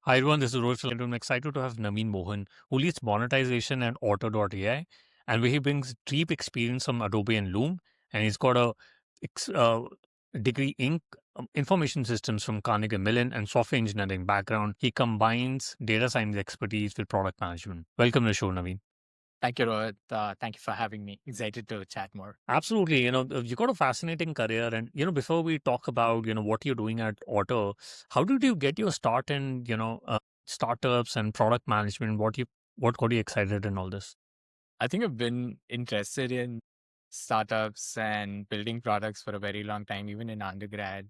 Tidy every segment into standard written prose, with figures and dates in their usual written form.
Hi everyone, this is Rohit and I'm excited to have Naveen Mohan, who leads monetization at Otter.ai, and where he brings deep experience from Adobe and Loom, and he's got a ex- uh, degree in information systems from Carnegie Mellon and software engineering background. He combines data science expertise with product management. Welcome to the show, Naveen. Thank you, Rohit. Thank you for having me. Excited to chat more. Absolutely. You got a fascinating career. And, before we talk about, what you're doing at Auto, how did you get your start in, startups and product management? What got you excited in all this? I think I've been interested in startups and building products for a very long time, even in undergrad.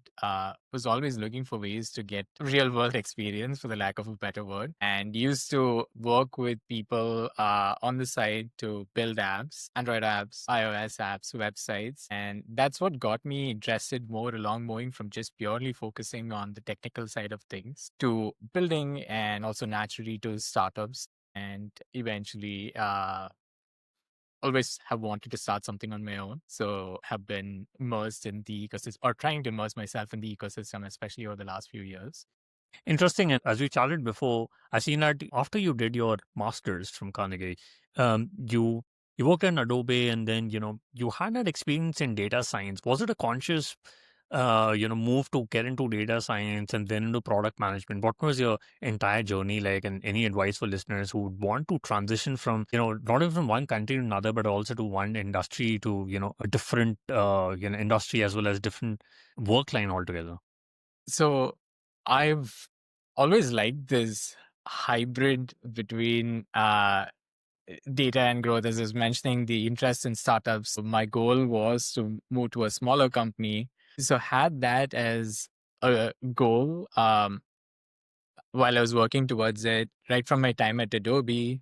Was always looking for ways to get real world experience, for the lack of a better word, and used to work with people on the side to build apps, Android apps, iOS apps, websites. And that's what got me interested more along moving from just purely focusing on the technical side of things to building and also naturally to startups and eventually always have wanted to start something on my own. So have been immersed in the ecosystem or trying to immerse myself in the ecosystem, especially over the last few years. Interesting. And as we chatted before, I seen that after you did your master's from Carnegie, you worked in Adobe, and then you had that experience in data science. Was it a conscious move to get into data science and then into product management? What was your entire journey like? And any advice for listeners who would want to transition from not even from one country to another, but also to one industry to a different industry as well as different work line altogether? So I've always liked this hybrid between data and growth. As I was mentioning, the interest in startups. So my goal was to move to a smaller company. So had that as a goal. While I was working towards it, right from my time at Adobe,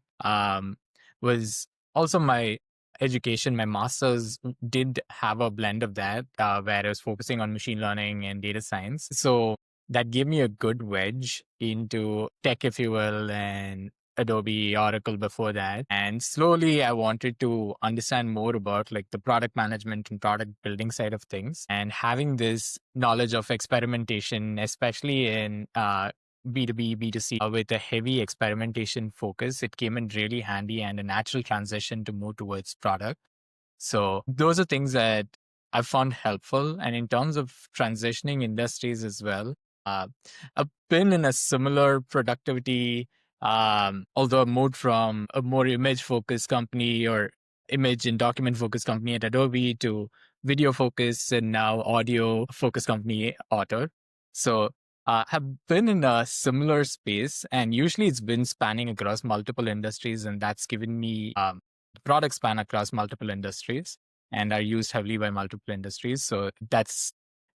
was also my education. My master's did have a blend of that, where I was focusing on machine learning and data science. So that gave me a good wedge into tech, if you will, and Adobe, Oracle before that. And slowly I wanted to understand more about like the product management and product building side of things, and having this knowledge of experimentation, especially in B2B, B2C, with a heavy experimentation focus, it came in really handy and a natural transition to move towards product. So those are things that I've found helpful. And in terms of transitioning industries as well, uh, I've been in a similar productivity, although I moved from a more image focused company or image and document focused company at Adobe to video focused and now audio focused company Otter. So have been in a similar space, and usually it's been spanning across multiple industries, and that's given me products span across multiple industries and are used heavily by multiple industries. So that's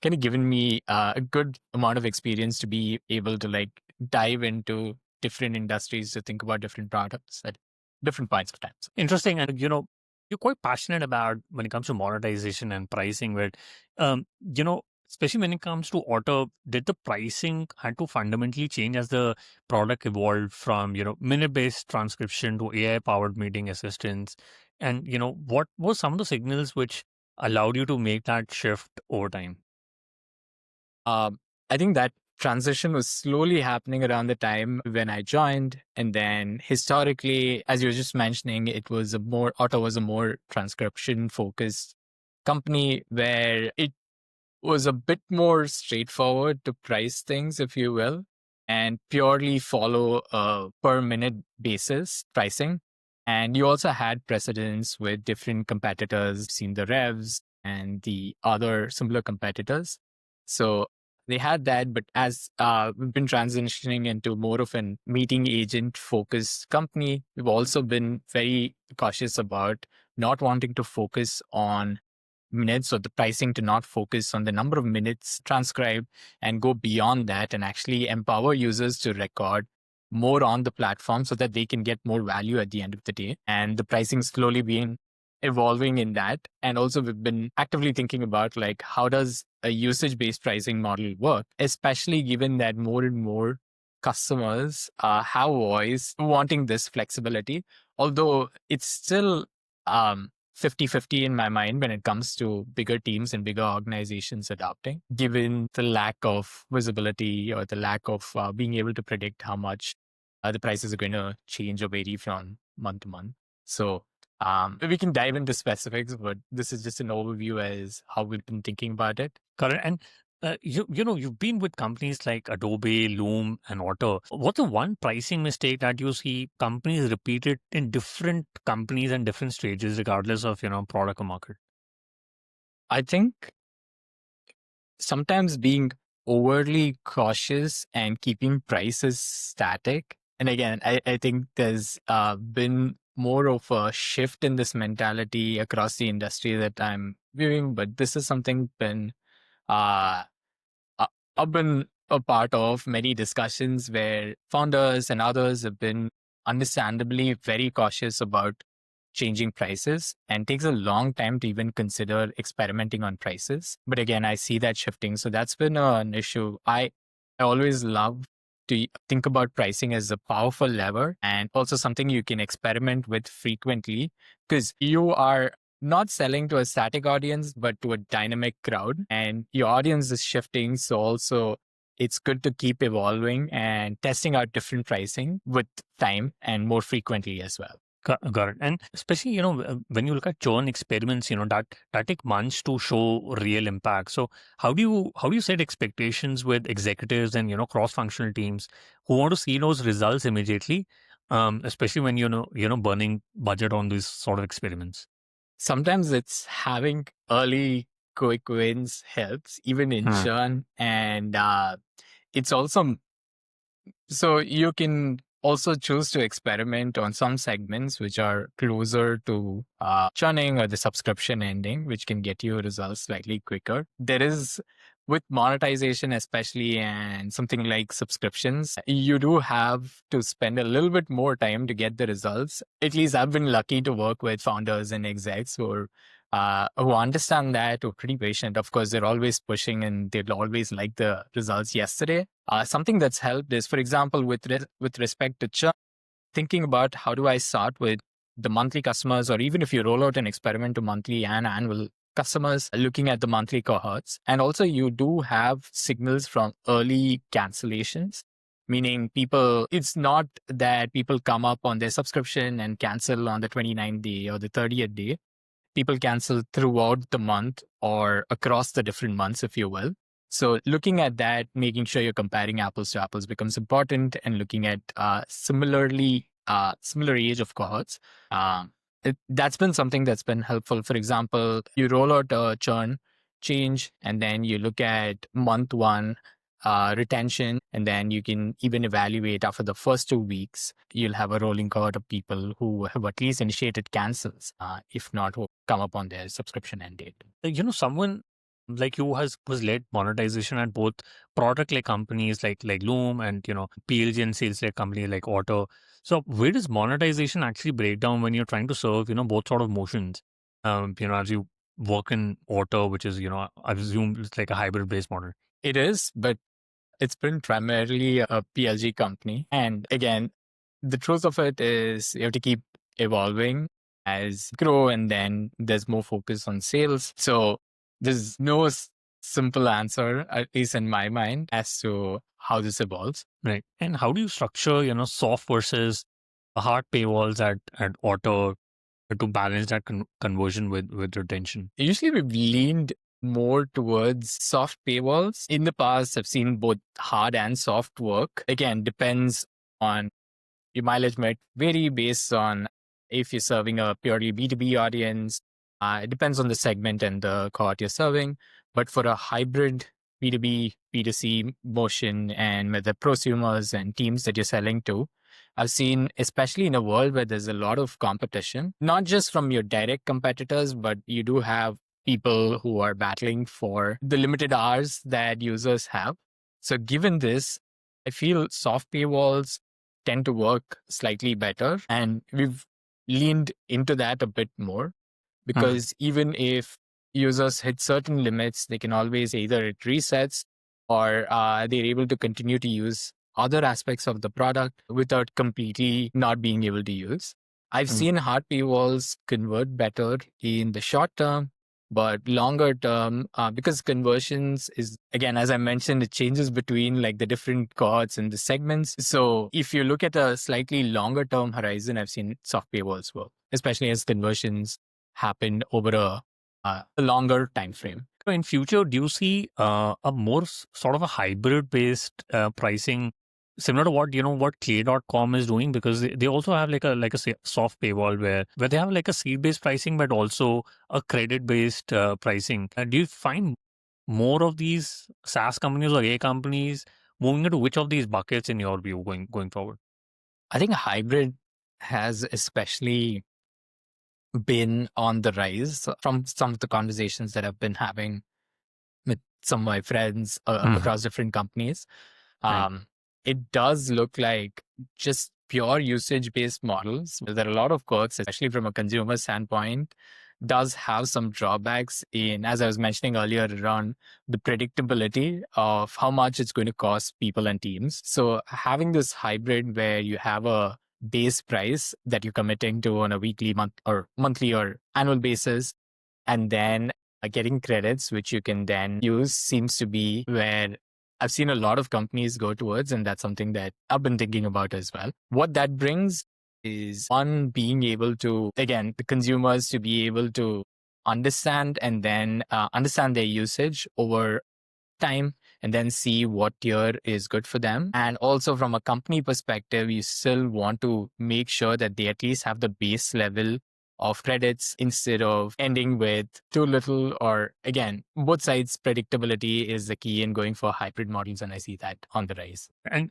kind of given me a good amount of experience to be able to like dive into different industries to think about different products at different points of time. So, Interesting. And, you're quite passionate about when it comes to monetization and pricing, where, especially when it comes to auto, did the pricing had to fundamentally change as the product evolved from, minute-based transcription to AI-powered meeting assistance? And, what were some of the signals which allowed you to make that shift over time? um, I think that transition was slowly happening around the time when I joined. And then historically, as you were just mentioning, it was a more, Auto was a more transcription focused company where it was a bit more straightforward to price things, if you will, and purely follow a per minute basis pricing. And you also had precedents with different competitors, seen the Revs and the other similar competitors. So they had that, but as we've been transitioning into more of an meeting agent focused company, we've also been very cautious about not wanting to focus on minutes or the pricing to not focus on the number of minutes transcribed and go beyond that and actually empower users to record more on the platform so that they can get more value at the end of the day. And the pricing slowly been evolving in that. And also we've been actively thinking about like how does a usage based pricing model work, especially given that more and more customers have voice wanting this flexibility, although it's still 50-50 in my mind when it comes to bigger teams and bigger organizations adopting, given the lack of visibility or the lack of being able to predict how much the prices are going to change or vary from month to month. So we can dive into specifics, but this is just an overview as how we've been thinking about it. Correct. And you've been with companies like Adobe, Loom, and Otter. What's the one pricing mistake that you see companies repeated in different companies and different stages, regardless of product or market? I think sometimes being overly cautious and keeping prices static. And again, I think there's been more of a shift in this mentality across the industry that I'm viewing, but this is something been uh, I- I've been a part of many discussions where founders and others have been understandably very cautious about changing prices and takes a long time to even consider experimenting on prices. But again, I see that shifting. So that's been an issue. I always love to think about pricing as a powerful lever and also something you can experiment with frequently because you are not selling to a static audience, but to a dynamic crowd. And your audience is shifting. So also it's good to keep evolving and testing out different pricing with time and more frequently as well. Got it. And especially, when you look at churn experiments, that take months to show real impact. So how do you set expectations with executives and cross-functional teams who want to see those results immediately, especially when burning budget on these sort of experiments? Sometimes it's having early quick wins helps, even in Hmm. churn. And it's also so you can also choose to experiment on some segments which are closer to churning or the subscription ending, which can get you results slightly quicker. There is with monetization, especially and something like subscriptions, you do have to spend a little bit more time to get the results. At least I've been lucky to work with founders and execs who understand that, who are pretty patient. Of course, they're always pushing and they'll always like the results yesterday. Something that's helped is, for example, with respect to churn, thinking about how do I start with the monthly customers, or even if you roll out an experiment to monthly and annual customers, looking at the monthly cohorts. And also, you do have signals from early cancellations, meaning it's not that people come up on their subscription and cancel on the 29th day or the 30th day. People cancel throughout the month or across the different months, if you will. So looking at that, making sure you're comparing apples to apples becomes important, and looking at similar age of cohorts. That's been something that's been helpful. For example, you roll out a churn change, and then you look at month one retention, and then you can even evaluate after the first 2 weeks. You'll have a rolling cohort of people who have at least initiated cancels, if not who come up on their subscription end date. Someone like you has was led monetization at both product like companies like Loom and PLG and sales like company like Auto. So where does monetization actually break down when you're trying to serve both sort of motions? As you work in Auto, which is I assume it's like a hybrid based model. It is, but it's been primarily a PLG company. And again, the truth of it is you have to keep evolving as you grow, and then there's more focus on sales. So there's no simple answer, at least in my mind, as to how this evolves. Right. And how do you structure, soft versus hard paywalls at Auto to balance that conversion with retention? Usually we've leaned more towards soft paywalls. In the past, I've seen both hard and soft work. Again, depends on your mileage might vary based on if you're serving a purely B2B audience. It depends on the segment and the cohort you're serving. But for a hybrid B2B, B2C motion, and with the prosumers and teams that you're selling to, I've seen, especially in a world where there's a lot of competition, not just from your direct competitors, but you do have people who are battling for the limited hours that users have. So given this, I feel soft paywalls tend to work slightly better. And we've leaned into that a bit more because even if users hit certain limits, they can always either it resets or they're able to continue to use other aspects of the product without completely not being able to use. I've Mm. seen hard paywalls convert better in the short term, but longer term, because conversions is, again, as I mentioned, it changes between like the different cohorts and the segments. So if you look at a slightly longer term horizon, I've seen soft paywalls work, especially as conversions happen over a longer time frame. So in future, do you see a more sort of a hybrid based pricing, similar to what what Clay.com is doing? Because they also have like a soft paywall where they have like a seed based pricing, but also a credit based pricing. Do you find more of these SaaS companies or AI companies moving into which of these buckets in your view going forward? I think hybrid has especially been on the rise from some of the conversations that I've been having with some of my friends Mhm. across different companies. Right. Um, it does look like just pure usage based models. There are a lot of quirks, especially from a consumer standpoint, does have some drawbacks in, as I was mentioning earlier, around the predictability of how much it's going to cost people and teams. So having this hybrid where you have a base price that you're committing to on a weekly, monthly or annual basis, and then getting credits, which you can then use, seems to be where I've seen a lot of companies go towards. And that's something that I've been thinking about as well. What that brings is one, being able to, again, the consumers to be able to understand and then understand their usage over time and then see what tier is good for them. And also from a company perspective, you still want to make sure that they at least have the base level of credits instead of ending with too little. Or again, both sides predictability is the key in going for hybrid models, and I see that on the rise. And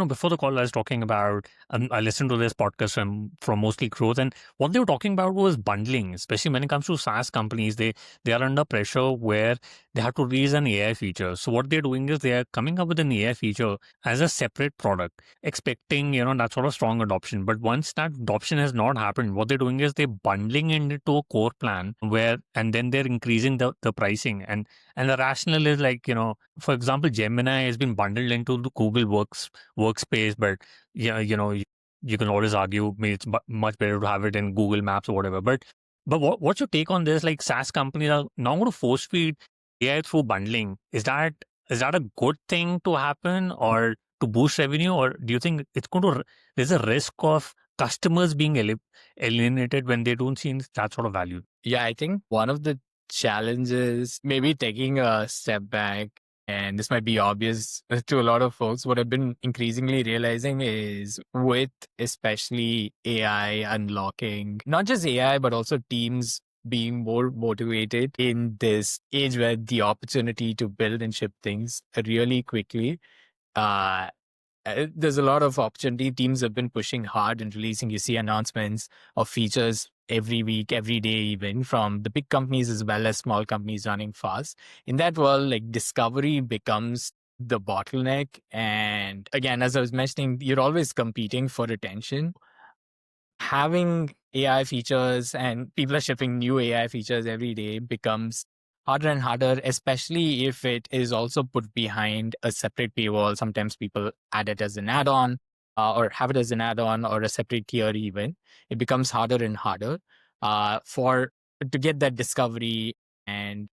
before the call, I was talking about. I listened to this podcast from mostly growth, and what they were talking about was bundling, especially when it comes to SaaS companies. They are under pressure where they have to release an AI feature. So what they're doing is they are coming up with an AI feature as a separate product, expecting that sort of strong adoption. But once that adoption has not happened, what they're doing is they're bundling it into a core plan and then they're increasing the pricing. And the rationale is like, for example, Gemini has been bundled into the Google workspace, but yeah, you can always argue maybe it's much better to have it in Google Maps or whatever. But what's your take on this? Like SaaS companies are now going to force feed AI through bundling. Is that a good thing to happen or to boost revenue, or do you think it's going to there's a risk of customers being alienated when they don't see that sort of value? Yeah, I think one of the challenges, maybe taking a step back, and this might be obvious to a lot of folks, what I've been increasingly realizing is with especially AI unlocking, not just AI, but also teams being more motivated in this age where the opportunity to build and ship things really quickly. Uh, there's a lot of opportunity. Teams have been pushing hard and releasing. You see announcements of features every week, every day, even from the big companies as well as small companies running fast. In that world, like discovery becomes the bottleneck. And again, as I was mentioning, you're always competing for attention. Having AI features and people are shipping new AI features every day becomes harder and harder, especially if it is also put behind a separate paywall. Sometimes people add it as an add-on or have it as an add-on or a separate tier even. It becomes harder and harder for to get that discovery and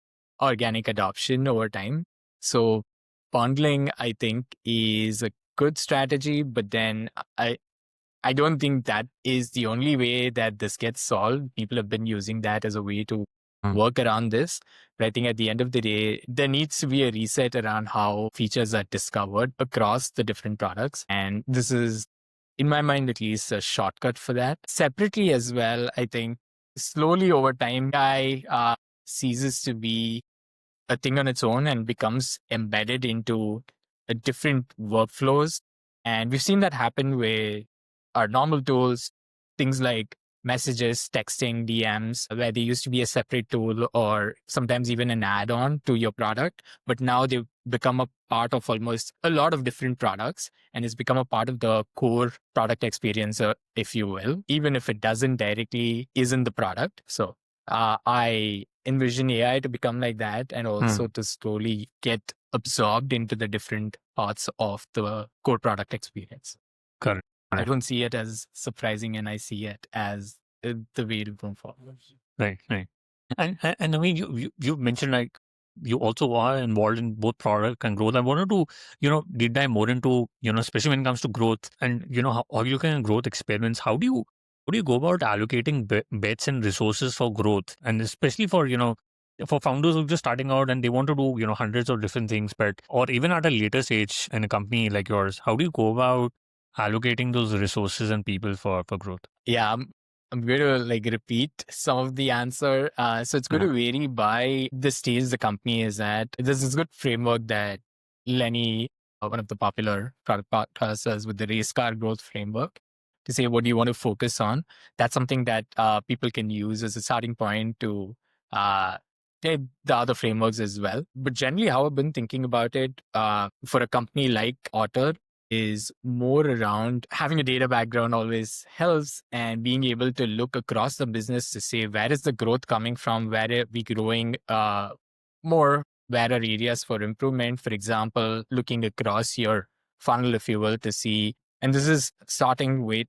organic adoption over time. So bundling, I think, is a good strategy, but then I don't think that is the only way that this gets solved. People have been using that as a way to Mm. work around this. But I think at the end of the day, there needs to be a reset around how features are discovered across the different products. And this is, in my mind at least, a shortcut for that. Separately as well, I think slowly over time, AI ceases to be a thing on its own and becomes embedded into different workflows. And we've seen that happen with our normal tools, things like messages, texting, DMs, where they used to be a separate tool or sometimes even an add on to your product. But now they've become a part of almost a lot of different products and it's become a part of the core product experience, if you will, even if it doesn't directly is in the product. So I envision AI to become like that and also to slowly get absorbed into the different parts of the core product experience. Correct. I Right. don't see it as surprising, and I see it as the way to go forward. Right. Right. And I mean, you mentioned like you also are involved in both product and growth. I wanted to deep dive more into especially when it comes to growth and how you looking at growth experiments. How do you go about allocating bets and resources for growth, and especially for for founders who are just starting out and they want to do hundreds of different things, but or even at a later stage in a company like yours, how do you go about allocating those resources and people for growth? Yeah, I'm going to like repeat some of the answer. So it's going Uh, to vary by the stage the company is at. There's this good framework that Lenny, one of the popular product podcasters with the race car growth framework, to say what do you want to focus on. That's something that people can use as a starting point to uh, take the other frameworks as well. But generally, how I've been thinking about it for a company like Otter is more around having a data background always helps, and being able to look across the business to say where is the growth coming from, where are we growing more, where are areas for improvement. For example, looking across your funnel, if you will, to see, and this is starting with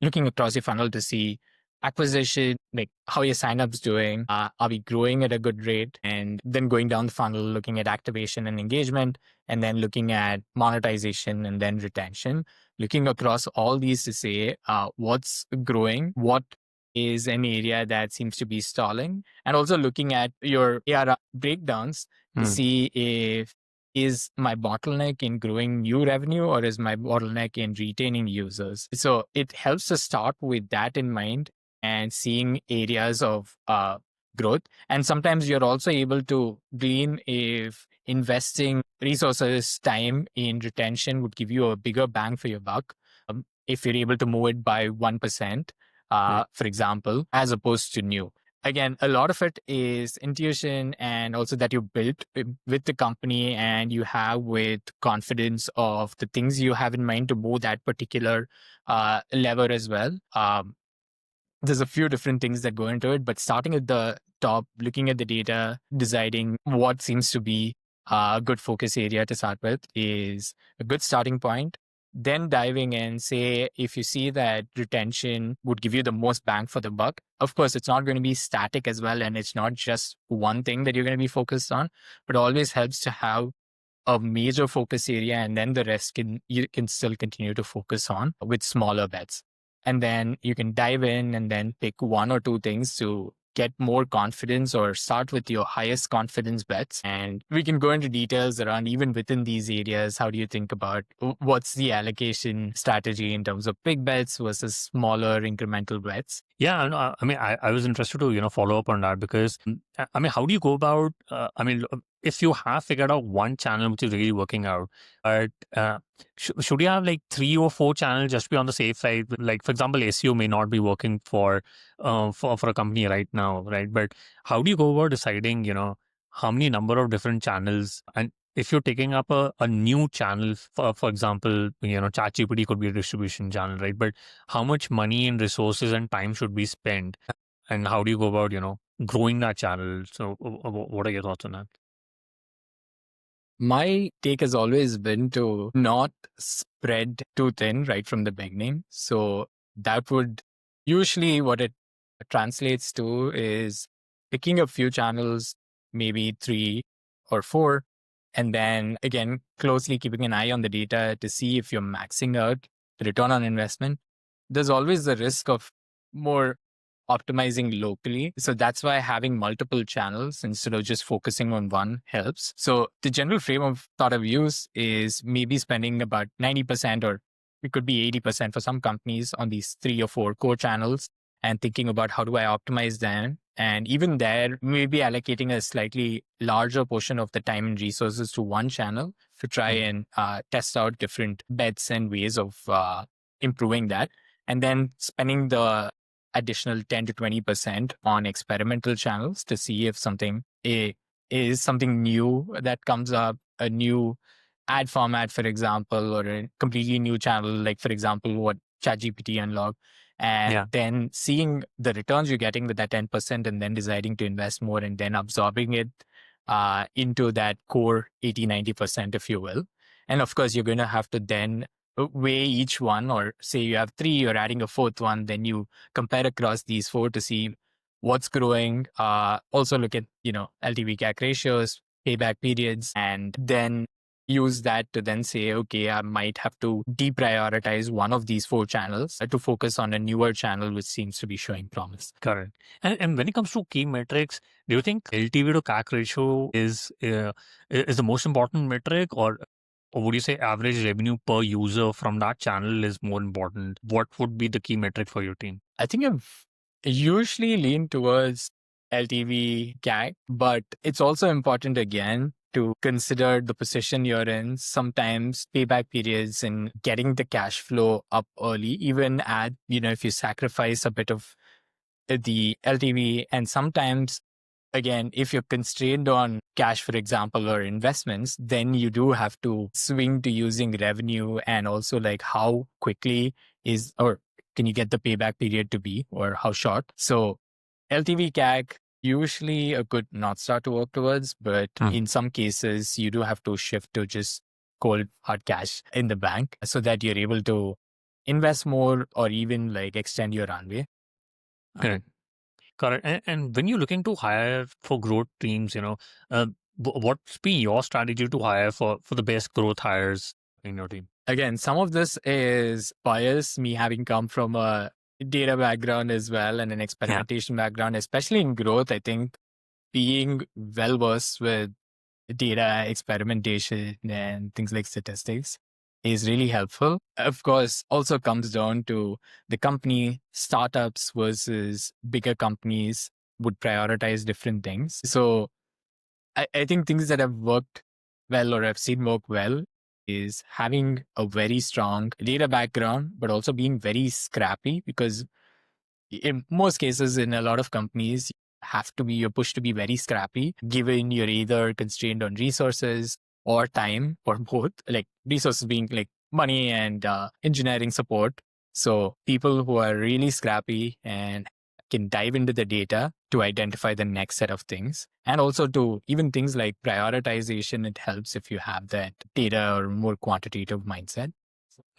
looking across your funnel to see acquisition, like how your signups doing, are we growing at a good rate, and then going down the funnel, looking at activation and engagement, and then looking at monetization and then retention, looking across all these to say what's growing, what is an area that seems to be stalling, and also looking at your ARR breakdowns to mm, see if is my bottleneck in growing new revenue or is my bottleneck in retaining users. So it helps to start with that in mind and seeing areas of growth. And sometimes you're also able to glean if investing resources, time in retention would give you a bigger bang for your buck. If you're able to move it by 1%, right. for example, as opposed to new. Again, a lot of it is intuition and also that you built with the company and you have with confidence of the things you have in mind to move that particular lever as well. There's a few different things that go into it, but starting at the top, looking at the data, deciding what seems to be a good focus area to start with is a good starting point. Then diving in, say, if you see that retention would give you the most bang for the buck, of course, it's not going to be static as well. And it's not just one thing that you're going to be focused on, but always helps to have a major focus area, and then the rest can you can still continue to focus on with smaller bets. And then you can dive in and then pick one or two things to get more confidence or start with your highest confidence bets. And we can go into details around even within these areas. How do you think about what's the allocation strategy in terms of big bets versus smaller incremental bets? Yeah, no, I mean, I was interested to follow up on that because I mean, how do you go about? I mean, if you have figured out one channel which is really working out, but should you have like 3 or 4 channels just to be on the safe side? Like, for example, SEO may not be working for a company right now, right? But how do you go about deciding, how many number of different channels, and if you're taking up a new channel, for example, ChatGPT could be a distribution channel, right? But how much money and resources and time should be spent, and how do you go about growing that channel? So what are your thoughts on that? My take has always been to not spread too thin right from the beginning. So that would usually what it translates to is picking a few channels, maybe 3 or 4, and then again, closely keeping an eye on the data to see if you're maxing out the return on investment. There's always the risk of more optimizing locally. So that's why having multiple channels instead of just focusing on one helps. So the general frame of thought of use is maybe spending about 90%, or it could be 80% for some companies, on these 3 or 4 core channels and thinking about how do I optimize them. And even there, maybe allocating a slightly larger portion of the time and resources to one channel to try Mm, and test out different bets and ways of improving that. And then spending the additional 10 to 20% on experimental channels to see if something is something new that comes up, a new ad format, for example, or a completely new channel, like, for example, what ChatGPT unlocked. And yeah. then seeing the returns you're getting with that 10% and then deciding to invest more and then absorbing it into that core 80, 90%, if you will. And of course, you're going to have to then weigh each one, or say you have three, you're adding a fourth one, then you compare across these four to see what's growing. Also look at, LTV CAC ratios, payback periods, and then use that to then say, okay, I might have to deprioritize one of these four channels to focus on a newer channel which seems to be showing promise. Correct. And when it comes to key metrics, do you think LTV to CAC ratio is the most important metric, or would you say average revenue per user from that channel is more important? What would be the key metric for your team? I think I've usually leaned towards LTV CAC, but it's also important again to consider the position you're in. Sometimes payback periods and getting the cash flow up early, even at, if you sacrifice a bit of the LTV, and sometimes again, if you're constrained on cash, for example, or investments, then you do have to swing to using revenue, and also like how quickly is, or can you get the payback period to be, or how short. So LTV CAC, usually a good North Star to work towards, but in some cases, you do have to shift to just cold hard cash in the bank so that you're able to invest more or even like extend your runway. Correct. Correct. And when you're looking to hire for growth teams, what's been your strategy to hire for the best growth hires in your team? Again, some of this is bias, me having come from a data background as well and an experimentation background, especially in growth. I think being well versed with data experimentation and things like statistics is really helpful. Of course, also comes down to the company. Startups versus bigger companies would prioritize different things. So I think things that have worked well, or I've seen work well, is having a very strong data background, but also being very scrappy, because in most cases, in a lot of companies, you're pushed to be very scrappy, given you're either constrained on resources or time, or both, like resources being like money and engineering support. So people who are really scrappy and can dive into the data to identify the next set of things, and also to even things like prioritization, it helps if you have that data or more quantitative mindset.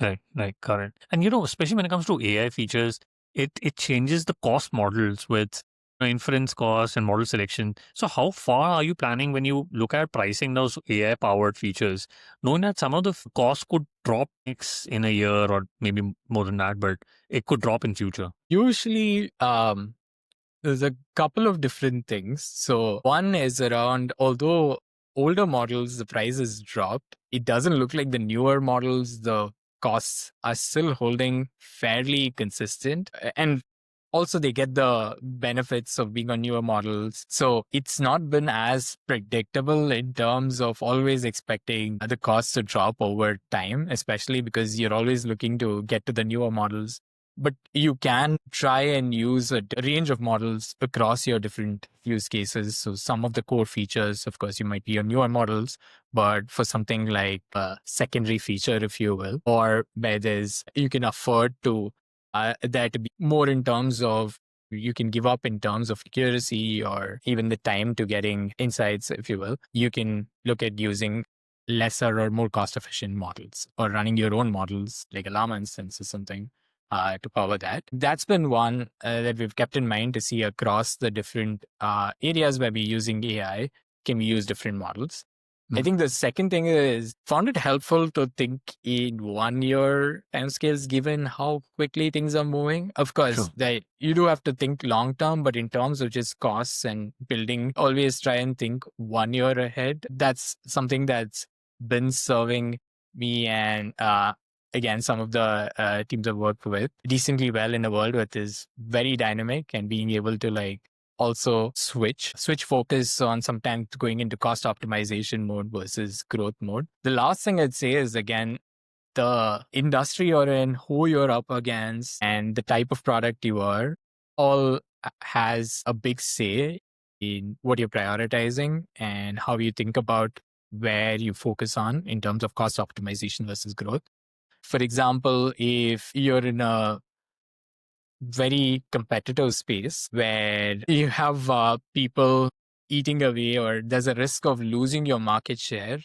Right, correct. And especially when it comes to AI features, it changes the cost models with inference cost and model selection. So how far are you planning when you look at pricing those AI powered features, knowing that some of the costs could drop next in a year or maybe more than that, but it could drop in future? Usually, there's a couple of different things. So one is around, although older models, the price has dropped, it doesn't look like the newer models, the costs are still holding fairly consistent. And also they get the benefits of being on newer models. So it's not been as predictable in terms of always expecting the costs to drop over time, especially because you're always looking to get to the newer models. But you can try and use a range of models across your different use cases. So some of the core features, of course, you might be on newer models, but for something like a secondary feature, if you will, or where you can afford to that to be more in terms of, you can give up in terms of accuracy or even the time to getting insights, if you will. You can look at using lesser or more cost efficient models, or running your own models like a Llama instance or something to power that. That's been one that we've kept in mind to see across the different areas where we're using AI. Can we use different models? I think the second thing is, found it helpful to think in 1 year timescales, given how quickly things are moving. Of course, Sure. that you do have to think long term, but in terms of just costs and building, always try and think 1 year ahead. That's something that's been serving me and again, some of the teams I've worked with decently well in a world that is very dynamic, and being able to like also switch focus on sometimes going into cost optimization mode versus growth mode. The last thing I'd say is, again, the industry you're in, who you're up against, and the type of product you are, all has a big say in what you're prioritizing and how you think about where you focus on in terms of cost optimization versus growth. For example, if you're in a very competitive space where you have people eating away, or there's a risk of losing your market share,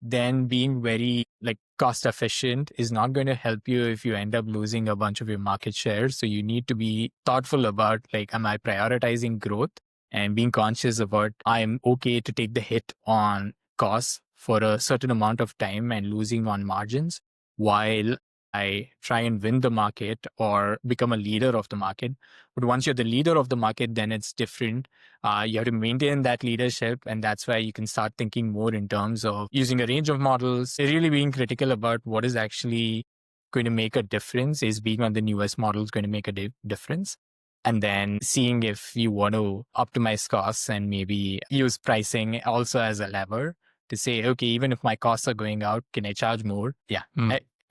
then being very like cost efficient is not going to help you if you end up losing a bunch of your market share. So you need to be thoughtful about like, am I prioritizing growth and being conscious about I'm okay to take the hit on costs for a certain amount of time and losing on margins while I try and win the market or become a leader of the market. But once you're the leader of the market, then it's different. You have to maintain that leadership. And that's why you can start thinking more in terms of using a range of models, really being critical about what is actually going to make a difference. Is being on the newest models going to make a difference? And then seeing if you want to optimize costs and maybe use pricing also as a lever to say, okay, even if my costs are going out, can I charge more? Yeah.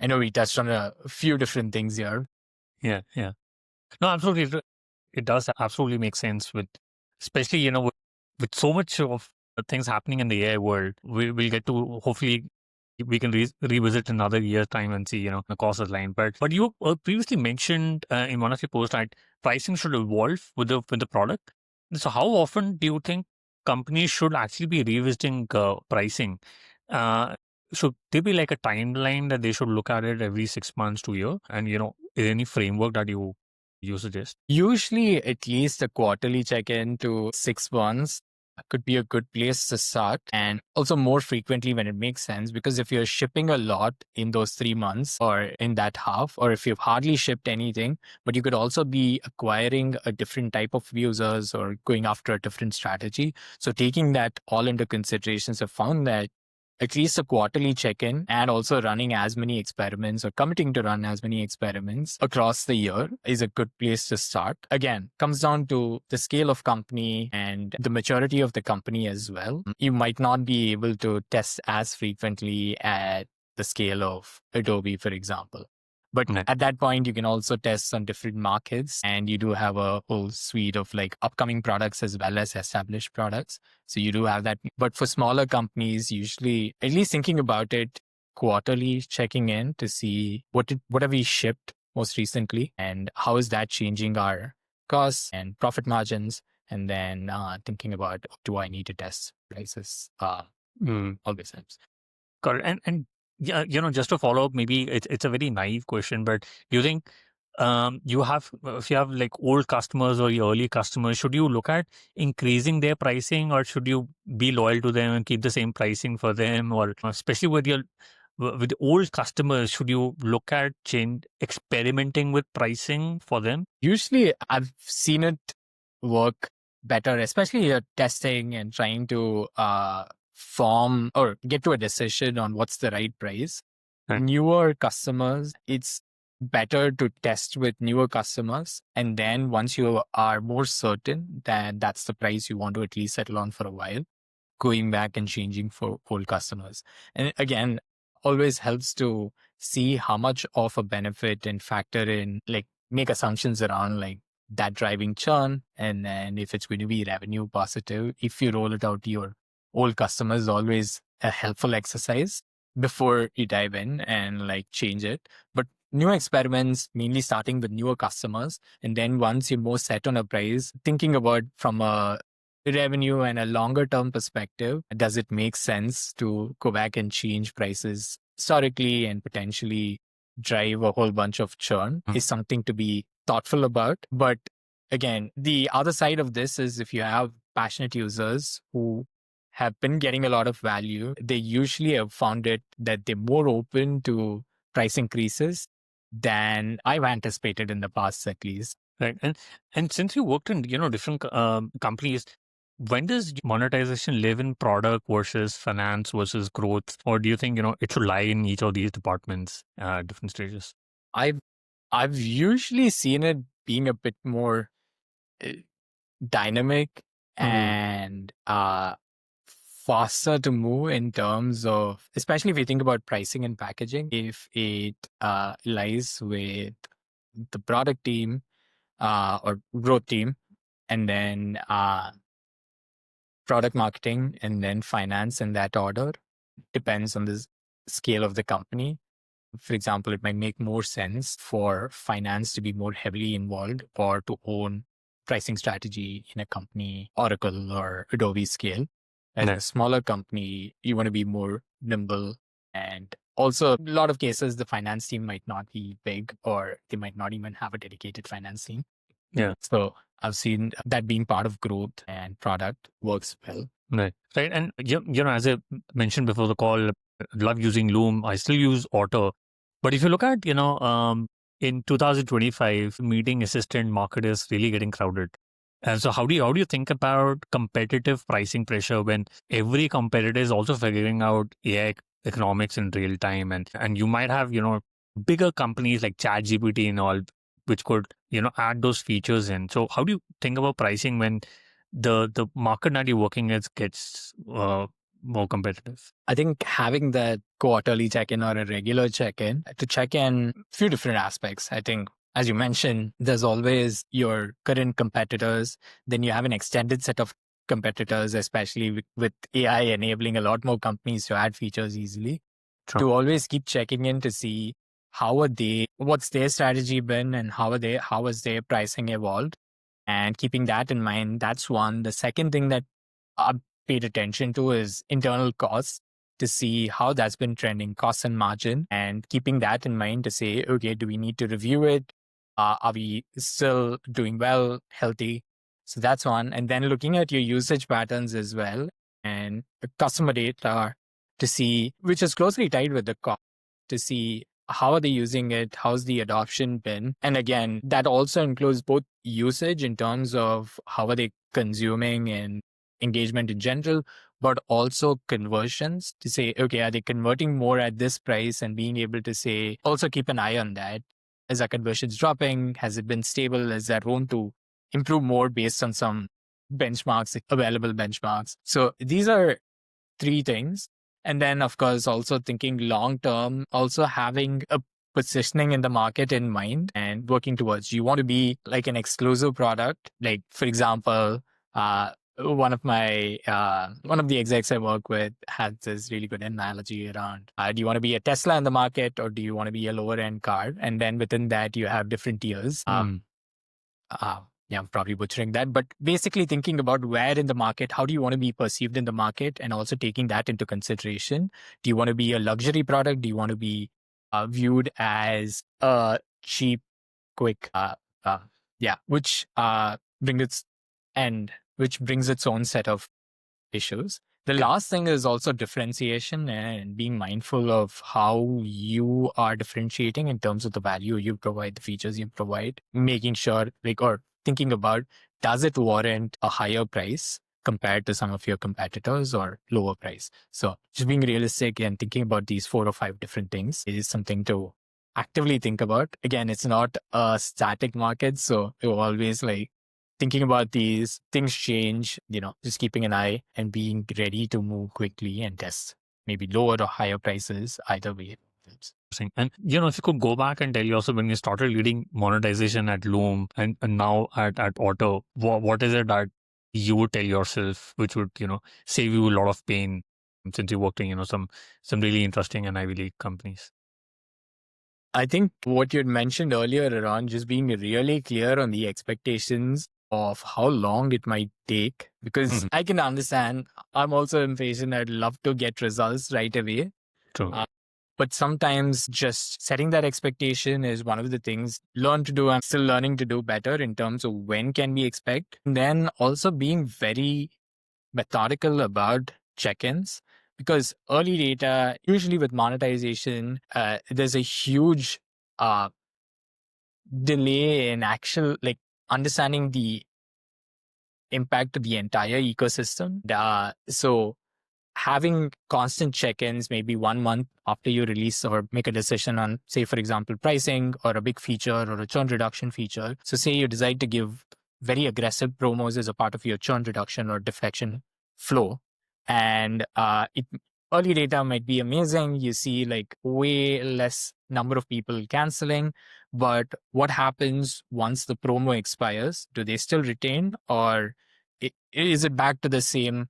I know we touched on a few different things here. Yeah, yeah. No, absolutely. It does absolutely make sense with, especially, with so much of things happening in the AI world, we'll get to, hopefully, we can revisit another year's time and see, the cost of line. But you previously mentioned in one of your posts that pricing should evolve with the product. So how often do you think companies should actually be revisiting pricing? Uh, should there be like a timeline that they should look at it every 6 months to a year? And, is there any framework that you suggest? Usually, at least a quarterly check in to 6 months could be a good place to start. And also more frequently when it makes sense, because if you're shipping a lot in those 3 months or in that half, or if you've hardly shipped anything, but you could also be acquiring a different type of users or going after a different strategy. So taking that all into considerations, I've found that at least a quarterly check-in and also running as many experiments or committing to run as many experiments across the year is a good place to start. Again, comes down to the scale of company and the maturity of the company as well. You might not be able to test as frequently at the scale of Adobe, for example. But Right. at that point, you can also test on different markets, and you do have a whole suite of like upcoming products as well as established products. So you do have that. But for smaller companies, usually, at least thinking about it quarterly, checking in to see what have we shipped most recently and how is that changing our costs and profit margins. And then thinking about, do I need to test prices? Mm. Always helps. Correct. And yeah, just to follow up, maybe it's a very naive question, but do you think if you have like old customers or your early customers, should you look at increasing their pricing, or should you be loyal to them and keep the same pricing for them? Or especially with the old customers, should you look at experimenting with pricing for them? Usually, I've seen it work better, especially you're testing and trying to form or get to a decision on what's the right price. Right. Newer customers, it's better to test with newer customers. And then once you are more certain that that's the price you want to at least settle on for a while, going back and changing for old customers. And again, always helps to see how much of a benefit and factor in, like make assumptions around like that driving churn. And then if it's going to be revenue positive, if you roll it out to your old customers, always a helpful exercise before you dive in and like change it. But new experiments, mainly starting with newer customers. And then once you're more set on a price, thinking about from a revenue and a longer term perspective, does it make sense to go back and change prices historically and potentially drive a whole bunch of churn is something to be thoughtful about. But again, the other side of this is if you have passionate users who have been getting a lot of value, they usually have found it that they're more open to price increases than I've anticipated in the past, at least. Right. And since you worked in, different companies, when does monetization live in product versus finance versus growth? Or do you think, it should lie in each of these departments at different stages? I've I've usually seen it being a bit more uh, dynamic Mm. and faster to move in terms of, especially if you think about pricing and packaging, if it lies with the product team or growth team, and then product marketing, and then finance in that order, depends on the scale of the company. For example, it might make more sense for finance to be more heavily involved or to own pricing strategy in a company, Oracle or Adobe scale. As a smaller company, you want to be more nimble. And also, a lot of cases, the finance team might not be big, or they might not even have a dedicated finance team. Yeah. So I've seen that being part of growth and product works well. Right. Right. And as I mentioned before the call, I love using Loom. I still use Otter. But if you look at, in 2025, meeting assistant market is really getting crowded. And so how do you think about competitive pricing pressure when every competitor is also figuring out AI economics in real time, and you might have, bigger companies like ChatGPT and all, which could, add those features in. So how do you think about pricing when the market that you're working with gets more competitive? I think having that quarterly check-in or a regular check-in to check in a few different aspects. I think, as you mentioned, there's always your current competitors. Then you have an extended set of competitors, especially with AI enabling a lot more companies to add features easily. True. To always keep checking in to see what's their strategy been, and how has their pricing evolved, and keeping that in mind. That's one. The second thing that I've paid attention to is internal costs, to see how that's been trending, costs and margin, and keeping that in mind to say, okay, do we need to review it? Are we still doing well, healthy? So that's one. And then looking at your usage patterns as well, and the customer data to see, which is closely tied with the cost, to see how are they using it, how's the adoption been. And again, that also includes both usage in terms of how are they consuming and engagement in general, but also conversions, to say, okay, are they converting more at this price, and being able to say, also keep an eye on that. Is our conversions dropping? Has it been stable? Is there room to improve more based on some benchmarks, available benchmarks? So these are three things. And then, of course, also thinking long term, also having a positioning in the market in mind and working towards. You want to be like an exclusive product. Like, for example, one of the execs I work with had this really good analogy around, do you want to be a Tesla in the market, or do you want to be a lower end car? And then within that, you have different tiers. Yeah, I'm probably butchering that, but basically thinking about where in the market, how do you want to be perceived in the market, and also taking that into consideration. Do you want to be a luxury product? Do you want to be viewed as a cheap, quick, which brings its which brings its own set of issues. The last thing is also differentiation, and being mindful of how you are differentiating in terms of the value you provide, the features you provide, making sure, or thinking about, does it warrant a higher price compared to some of your competitors, or lower price? So just being realistic and thinking about these 4 or 5 different things is something to actively think about. Again, it's not a static market, so you're always like thinking about these things change, just keeping an eye and being ready to move quickly and test maybe lower or higher prices, either way. Interesting. And if you could go back and tell you also, when you started leading monetization at Loom, and now at Auto, what is it that you would tell yourself which would save you a lot of pain, since you worked in some really interesting and Ivy League companies? I think what you'd mentioned earlier around just being really clear on the expectations of how long it might take, because I can understand, I'm also impatient. I'd love to get results right away. True. But sometimes just setting that expectation is one of the things learn to do. I'm still learning to do better in terms of when can we expect. And then also being very methodical about check-ins, because early data, usually with monetization, there's a huge delay in actual, like, understanding the impact to the entire ecosystem. So having constant check-ins, maybe 1 month after you release or make a decision on, say, for example, pricing or a big feature or a churn reduction feature. So say you decide to give very aggressive promos as a part of your churn reduction or deflection flow, and early data might be amazing. You see like way less number of people canceling, but what happens once the promo expires? Do they still retain, or is it back to the same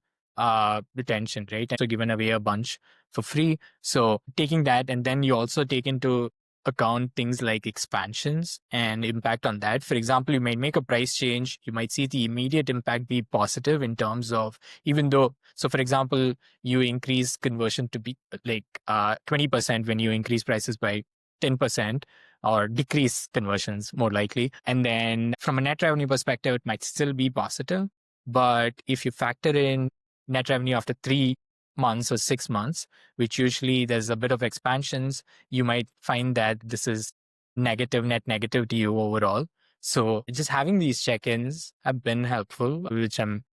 retention, right? And so given away a bunch for free. So taking that, and then you also take into account things like expansions and impact on that. For example, you might make a price change, you might see the immediate impact be positive in terms of, even though, so for example, you increase conversion to be like 20% when you increase prices by 10%, or decrease conversions more likely. And then from a net revenue perspective, it might still be positive. But if you factor in net revenue after 3 months or 6 months, which usually there's a bit of expansions, you might find that this is negative, net negative to you overall. So just having these check-ins have been helpful, which I'm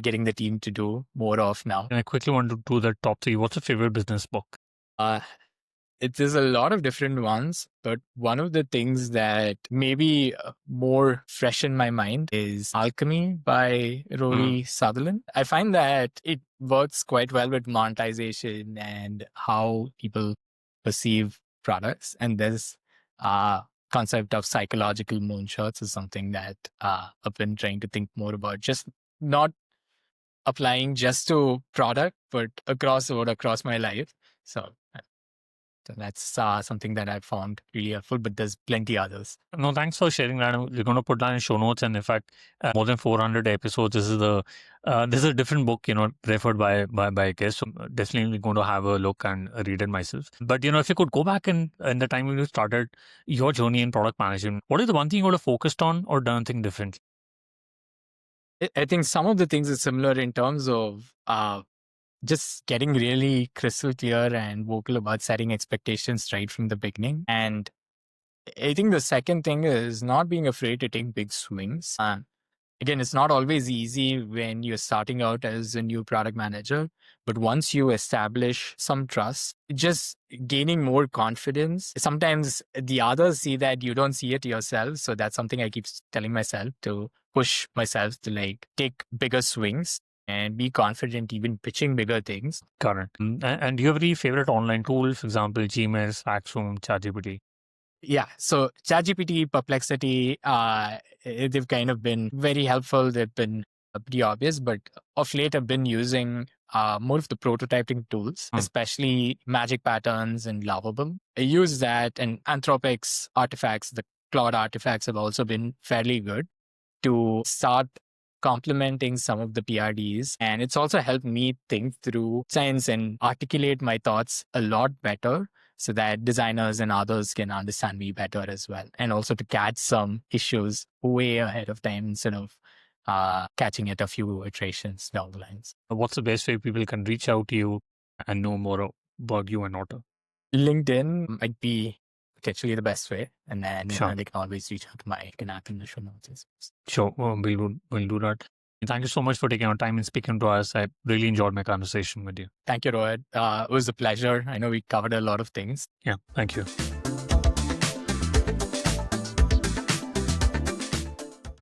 getting the team to do more of now. And I quickly want to do the top three. What's your favorite business book? Uh, There's a lot of different ones, but one of the things that maybe more fresh in my mind is Alchemy by Rory Sutherland. I find that it works quite well with monetization and how people perceive products. And this concept of psychological moonshots is something that I've been trying to think more about, just not applying just to product, but across the board, across my life. So that's something that I found really helpful, but there's plenty others. No, thanks for sharing that. We're going to put that in show notes. And in fact, more than 400 episodes. This is a different book, referred by a guest. So definitely going to have a look and read it myself. But if you could go back in the time when you started your journey in product management, what is the one thing you would have focused on or done thing different? I think some of the things are similar in terms of just getting really crystal clear and vocal about setting expectations right from the beginning. And I think the second thing is not being afraid to take big swings. Again, it's not always easy when you're starting out as a new product manager, but once you establish some trust, just gaining more confidence. Sometimes the others see that you don't see it yourself. So that's something I keep telling myself, to push myself to take bigger swings and be confident even pitching bigger things. Correct. And do you have any favorite online tool, for example, Gmail, Slackroom, ChatGPT? Yeah. So ChatGPT, Perplexity, they've kind of been very helpful. They've been pretty obvious, but of late I've been using more of the prototyping tools, especially Magic Patterns and Lovable. I use that, and Anthropic's artifacts, the Claude artifacts, have also been fairly good to start complementing some of the PRDs. And it's also helped me think through science and articulate my thoughts a lot better, so that designers and others can understand me better as well. And also to catch some issues way ahead of time instead of catching it a few iterations down the lines. What's the best way people can reach out to you and know more about you and Otter? LinkedIn might be potentially the best way. And then Sure. they can always reach out to my connect in the show notes. Sure, we'll do that. Thank you so much for taking your time and speaking to us. I really enjoyed my conversation with you. Thank you, Rohit. It was a pleasure. I know we covered a lot of things. Yeah, thank you.